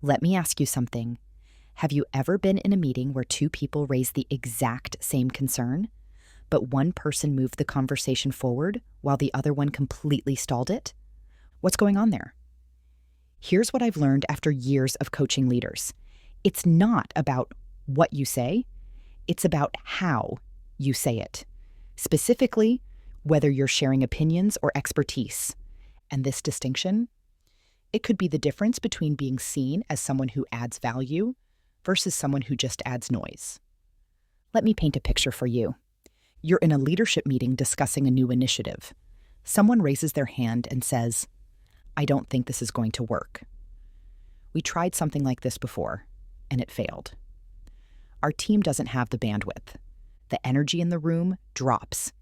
Let me ask you something. Have you ever been in a meeting where two people raised the exact same concern, but one person moved the conversation forward while the other one completely stalled it? What's going on there? Here's what I've learned after years of coaching leaders. It's not about what you say, it's about how you say it. Specifically, whether you're sharing opinions or expertise. And this distinction, it could be the difference between being seen as someone who adds value versus someone who just adds noise. Let me paint a picture for you. You're in a leadership meeting discussing a new initiative. Someone raises their hand and says, "I don't think this is going to work. We tried something like this before, and it failed. Our team doesn't have the bandwidth. The energy in the room drops.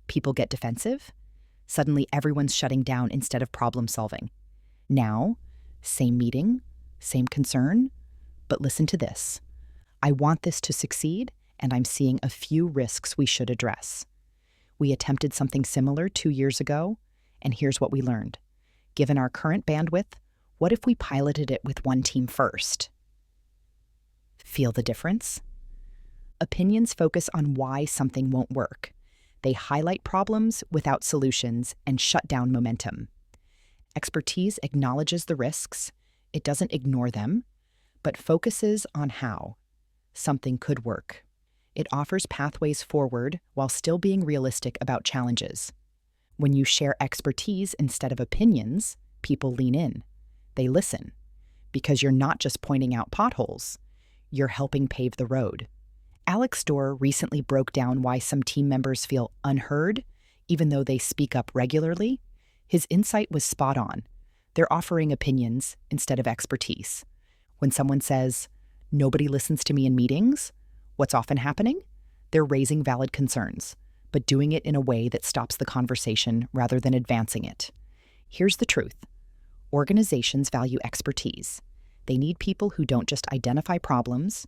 People get defensive. Suddenly everyone's shutting down instead of problem solving. Now, same meeting, same concern, but listen to this. I want this to succeed, and I'm seeing a few risks we should address. We attempted something similar 2 years ago, and here's what we learned. Given our current bandwidth, what if we piloted it with one team first?" Feel the difference? Opinions focus on why something won't work. They highlight problems without solutions and shut down momentum. Expertise acknowledges the risks, it doesn't ignore them, but focuses on how something could work. It offers pathways forward while still being realistic about challenges. When you share expertise instead of opinions, people lean in. They listen. Because you're not just pointing out potholes, you're helping pave the road. Alex Dorr recently broke down why some team members feel unheard, even though they speak up regularly. His insight was spot on. They're offering opinions instead of expertise. When someone says, "Nobody listens to me in meetings," what's often happening? They're raising valid concerns, but doing it in a way that stops the conversation rather than advancing it. Here's the truth. Organizations value expertise. They need people who don't just identify problems,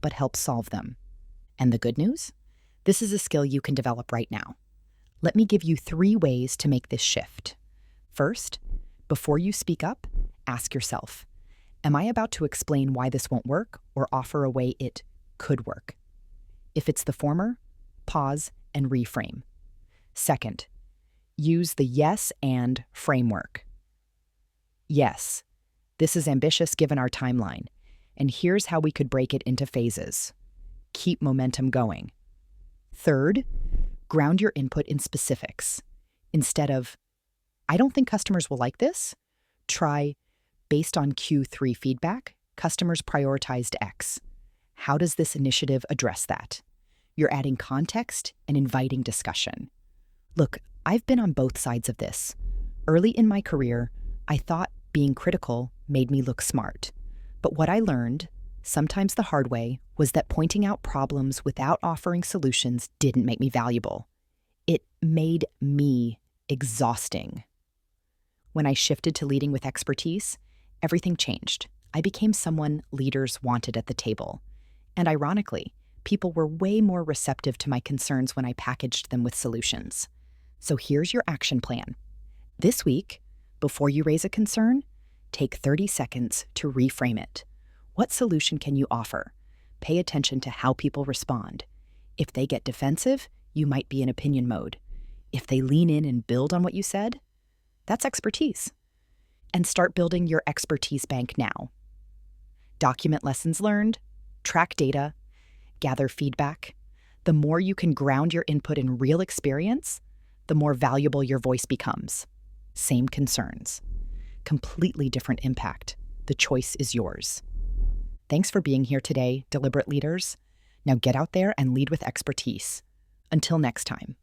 but help solve them. And the good news? This is a skill you can develop right now. Let me give you 3 ways to make this shift. First, before you speak up, ask yourself, am I about to explain why this won't work or offer a way it could work? If it's the former, pause and reframe. Second, use the yes and framework. Yes, this is ambitious given our timeline, and here's how we could break it into phases. Keep momentum going. Third, ground your input in specifics. Instead of, "I don't think customers will like this," try, "Based on Q3 feedback, customers prioritized X. How does this initiative address that?" You're adding context and inviting discussion. Look, I've been on both sides of this. Early in my career, I thought being critical made me look smart. But what I learned, sometimes the hard way, was that pointing out problems without offering solutions didn't make me valuable. It made me exhausting. When I shifted to leading with expertise, everything changed. I became someone leaders wanted at the table. And ironically, people were way more receptive to my concerns when I packaged them with solutions. So here's your action plan. This week, before you raise a concern, take 30 seconds to reframe it. What solution can you offer? Pay attention to how people respond. If they get defensive, you might be in opinion mode. If they lean in and build on what you said, that's expertise. And start building your expertise bank now. Document lessons learned, track data, gather feedback. The more you can ground your input in real experience, the more valuable your voice becomes. Same concerns. Completely different impact. The choice is yours. Thanks for being here today, deliberate leaders. Now get out there and lead with expertise. Until next time.